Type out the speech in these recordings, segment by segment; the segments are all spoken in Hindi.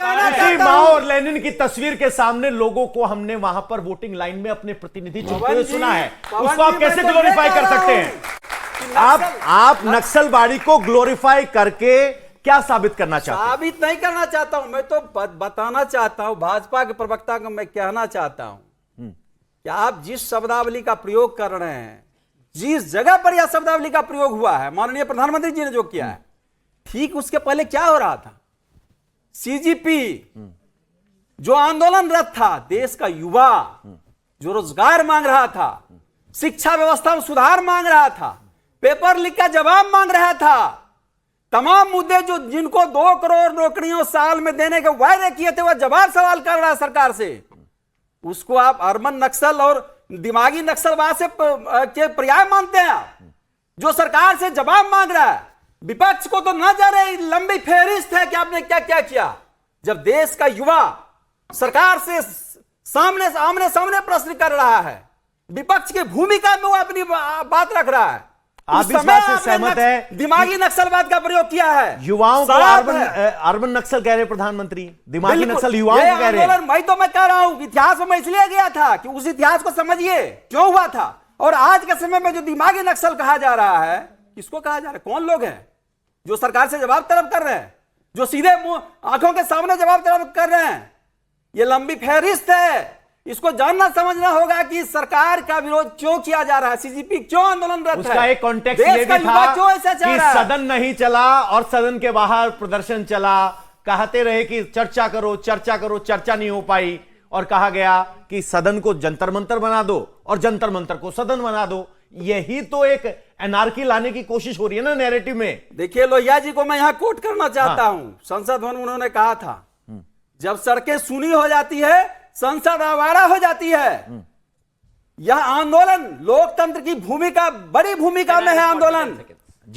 कहना चाहता माओ हूं। और लेनिन की तस्वीर के सामने लोगों को हमने वहां पर वोटिंग लाइन में अपने प्रतिनिधि चुनते हुए सुना है, उसको आप कैसे ग्लोरीफाई कर सकते हैं? आप नक्सलवादी को ग्लोरीफाई करके क्या साबित करना चाहते हैं? साबित नहीं करना चाहता हूं, मैं तो बताना चाहता हूं, भाजपा के प्रवक्ता को मैं कहना चाहता हूं कि आप जिस शब्दावली का प्रयोग कर रहे हैं, जिस जगह पर यह शब्दावली का प्रयोग हुआ है, माननीय प्रधानमंत्री जी ने जो किया है, ठीक उसके पहले क्या हो रहा था? सीजीपी जो आंदोलनरत था, देश का युवा जो रोजगार मांग रहा था, शिक्षा व्यवस्था में सुधार मांग रहा था, पेपर लीक का जवाब मांग रहा था, तमाम मुद्दे जो जिनको 2 करोड़ नौकरियों साल में देने के वायदे किए थे, वह जवाब सवाल कर रहा है सरकार से। उसको आप अर्बन नक्सल और दिमागी नक्सलवाद से के पर्याय मानते हैं आप, जो सरकार से जवाब मांग रहा है। विपक्ष को तो न जा रही लंबी फेहरिस्त है कि आपने क्या क्या किया। जब देश का युवा सरकार से आमने सामने प्रश्न कर रहा है, विपक्ष की भूमिका में वो अपनी बात रख रहा है, आप इस बात से सहमत है? दिमागी नक्सलवाद का प्रयोग किया है, युवाओं को अर्बन नक्सल कह रहे प्रधानमंत्री, दिमागी नक्सल युवाओं को कह रहे हैं। मैं कह रहा हूं, इतिहास में मैं इसलिए गया था कि उस इतिहास को समझिए क्यों हुआ था। और आज के समय में जो दिमागी नक्सल कहा जा रहा है, किसको कहा जा रहा है? कौन लोग हैं जो सरकार से जवाब तलब कर रहे हैं, जो सीधे आंखों के सामने जवाब तलब कर रहे हैं? ये लंबी फहरिस्त है, इसको जानना समझना होगा कि सरकार का विरोध क्यों किया जा रहा है, सीजीपी क्यों आंदोलनरत है। उसका एक कॉन्टेक्स्ट ये भी था कि सदन नहीं चला और सदन के बाहर प्रदर्शन चला, कहते रहे कि चर्चा करो चर्चा करो, चर्चा नहीं हो पाई, और कहा गया कि सदन को जंतर मंतर बना दो और जंतर मंतर को सदन बना दो। यही तो एक एनार्की लाने की कोशिश हो रही है ना नैरेटिव में। देखिए, लोहिया जी को मैं यहां कोट करना चाहता हूं, संसद भवन उन्होंने कहा था, जब सड़कें सूनी हो जाती है, संसद आवारा हो जाती है। यह आंदोलन लोकतंत्र की भूमिका, बड़ी भूमिका में है आंदोलन।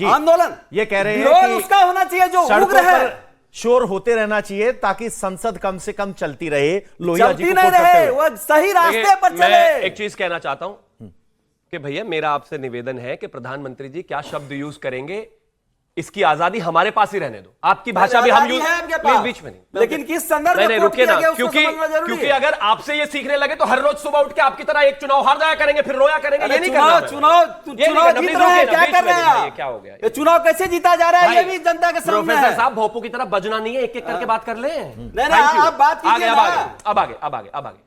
आंदोलन ये कह रहे हैं कि उसका होना चाहिए जो उग्र है, शोर होते रहना चाहिए ताकि संसद कम से कम चलती रहे। लोहिया जी को नहीं रहे, वह सही रास्ते पर चले। मैं एक चीज कहना चाहता हूं कि भैया मेरा आपसे निवेदन है कि प्रधानमंत्री जी क्या शब्द यूज करेंगे, इसकी आजादी हमारे पास ही रहने दो। आपकी भाषा भी हम यूज प्लीज बीच में नहीं, लेकिन किस संदर्भ में रुकिए ना, क्योंकि अगर आपसे ये सीखने लगे तो हर रोज सुबह उठ के आपकी तरह एक चुनाव हार जाया करेंगे, फिर रोया करेंगे। ये नहीं करना। चुनाव जीत रहे हैं, क्या कर रहे हैं? क्या हो गया? ये चुनाव कैसे जीता जा रहा है, ये भी जनता के सामने है। प्रोफेसर साहब, भोपू की तरह बजना नहीं है, एक एक करके बात कर ले। आप बात कीजिए ना। अब आगे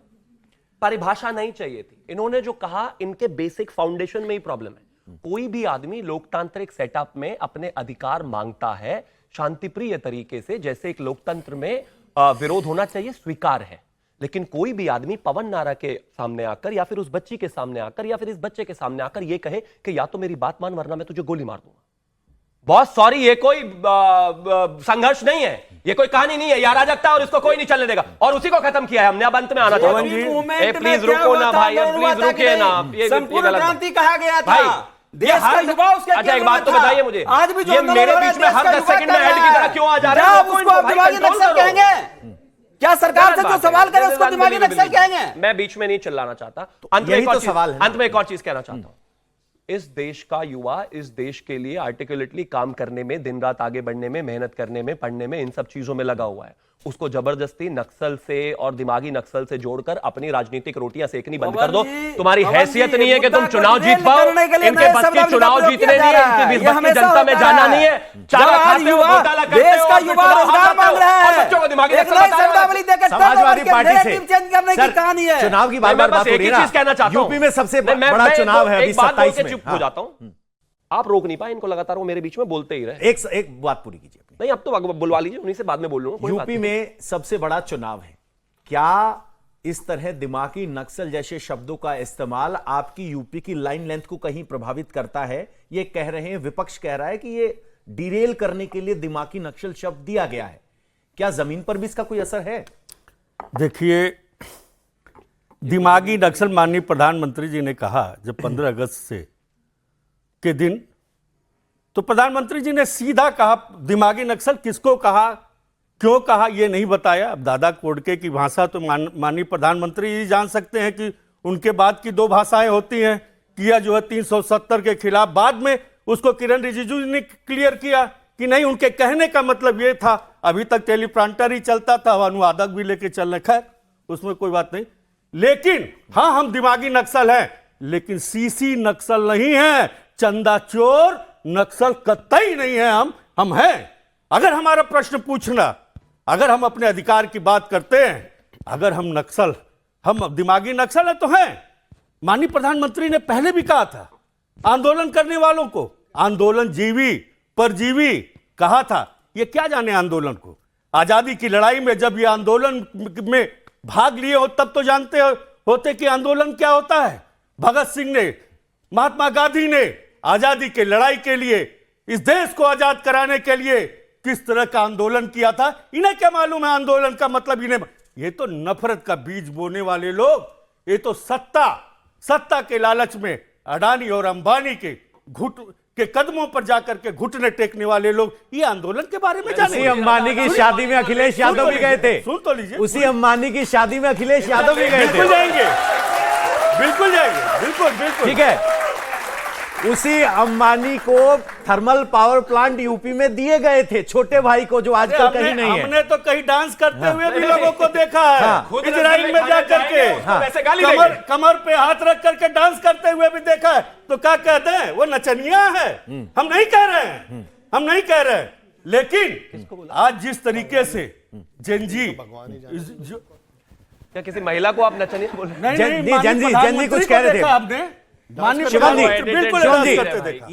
परिभाषा नहीं चाहिए थी। इन्होंने जो कहा, इनके बेसिक फाउंडेशन में ही प्रॉब्लम है। कोई भी आदमी लोकतांत्रिक सेटअप में अपने अधिकार मांगता है शांतिप्रिय तरीके से, जैसे एक लोकतंत्र में विरोध होना चाहिए, स्वीकार है। लेकिन कोई भी आदमी पवन नारा के सामने आकर या फिर उस बच्ची के सामने आकर या फिर इस बच्चे के सामने आकर यह कहे कि या तो मेरी बात मान वरना मैं तुझे गोली मार दूंगा। बहुत सॉरी, ये कोई संघर्ष नहीं है, ये कोई कहानी नहीं है, यार अराजकता, और इसको कोई नहीं चलने देगा। और उसी को खत्म किया है हमने। अब अंत में आना चाहता हूं, प्लीज रुको ना भाई, प्लीज रुकिए ना। ये संपूर्ण क्रांति कहा गया था भाई, देश का युवा उसके। अच्छा, एक बात तो बताइए मुझे, आज भी ये मेरे बीच में हर 10 सेकंड में ऐड की तरह क्यों आ जा रहे हैं? उसको दिमागी नक्सल कहेंगे क्या? सरकार से जो सवाल करे उसको दिमागी नक्सल कहेंगे? मैं बीच में नहीं चिल्लाना चाहता। अंत में एक और चीज कहना चाहता हूं, इस देश का युवा इस देश के लिए आर्टिकुलेटली काम करने में, दिन रात आगे बढ़ने में, मेहनत करने में, पढ़ने में, इन सब चीजों में लगा हुआ है। उसको जबरदस्ती नक्सल से और दिमागी नक्सल से जोड़कर अपनी राजनीतिक रोटियां सेकनी बंद कर दो। तुम्हारी हैसियत नहीं है कि तुम चुनाव जीत पाओ। इनके बस के चुनाव जीतने नहीं है, इनकी बस की जनता में जाना नहीं है। चारा खाते हो, घोटाला करते हो, देश का युवा रोजगार मांग रहा है, बच्चों को दिमागी नक्सल समाजवादी पार्टी से चेंज करने की कहानी है। चुनाव की बार-बार बात हो रही है ना, यूपी में सबसे बड़ा चुनाव है अभी 27 में। चुप हो जाता हूं, आप रोक नहीं पाए इनको, लगातार वो मेरे बीच में बोलते ही रहे। एक बात पूरी कीजिए। नहीं, अब तो बुलवा लीजिए, उन्हीं से बाद में बोल लूंगा। यूपी में सबसे बड़ा चुनाव है, क्या इस तरह दिमागी नक्सल जैसे शब्दों का इस्तेमाल आपकी यूपी की लाइन लेंथ को कहीं प्रभावित करता है? ये कह रहे हैं, विपक्ष कह रहा है कि ये डिरेल करने के लिए दिमागी नक्सल शब्द दिया गया है। क्या जमीन पर भी इसका कोई असर है? देखिए, दिमागी नक्सल माननीय प्रधानमंत्री जी ने कहा जब 15 अगस्त से के दिन, तो प्रधानमंत्री जी ने सीधा कहा दिमागी नक्सल किसको कहा, क्यों कहा, यह नहीं बताया। अब दादा कोडके की भाषा तो माननीय प्रधानमंत्री जी जान सकते हैं कि उनके बाद की 2 भाषाएं होती हैं। किया जो है 370 के खिलाफ, बाद में उसको किरण रिजिजू ने क्लियर किया कि नहीं, उनके कहने का मतलब ये था। अभी तक टेलीप्रॉम्प्टर ही चलता था, अनुवादक भी लेके चलने, खैर उसमें कोई बात नहीं। लेकिन हाँ, हम दिमागी नक्सल हैं, लेकिन सीसी नक्सल नहीं है, चंदा चोर नक्सल कतई नहीं है। हम हैं। अगर हमारा प्रश्न पूछना, अगर हम अपने अधिकार की बात करते हैं, अगर हम नक्सल, हम दिमागी नक्सल है तो हैं। माननीय प्रधानमंत्री ने पहले भी कहा था आंदोलन करने वालों को, आंदोलन जीवी परजीवी कहा था। ये क्या जाने आंदोलन को। आजादी की लड़ाई में जब ये आंदोलन में भाग लिए हो तब तो जानते होते कि आंदोलन क्या होता है। भगत सिंह ने, महात्मा गांधी ने आजादी की लड़ाई के लिए, इस देश को आजाद कराने के लिए किस तरह का आंदोलन किया था। इन्हें क्या मालूम है आंदोलन का मतलब। इन्हें, ये तो नफरत का बीज बोने वाले लोग, ये तो सत्ता के लालच में अडानी और अंबानी के कदमों पर जाकर के घुटने टेकने वाले लोग ये आंदोलन के बारे में जाने। उसी अंबानी की शादी में अखिलेश यादव भी गए थे। सुन तो लीजिए, उसी अंबानी की शादी में अखिलेश यादव भी गए थे। बिल्कुल जाएंगे, बिल्कुल जाएंगे, बिल्कुल। ठीक है, उसी अंबानी को थर्मल पावर प्लांट यूपी में दिए गए थे, छोटे भाई को, जो आजकल कहीं नहीं है। हमने तो कहीं डांस करते हुए भी लोगों को देखा है, इजराइल में जाकर के कमर पे हाथ रख करके डांस करते हुए भी देखा है। तो क्या कहते हैं, वो नचनिया है। हम नहीं कह रहे हैं, हम नहीं कह रहे हैं, लेकिन आज जिस तरीके से जेनजी, क्या किसी महिला को आप नचनिया बोल रहे हैं? जेनजी कुछ कह रहे थे आपने, माननीय शिवम जी, प्रधानमंत्री बिल्कुल शिवम डांस जी, करते देखा।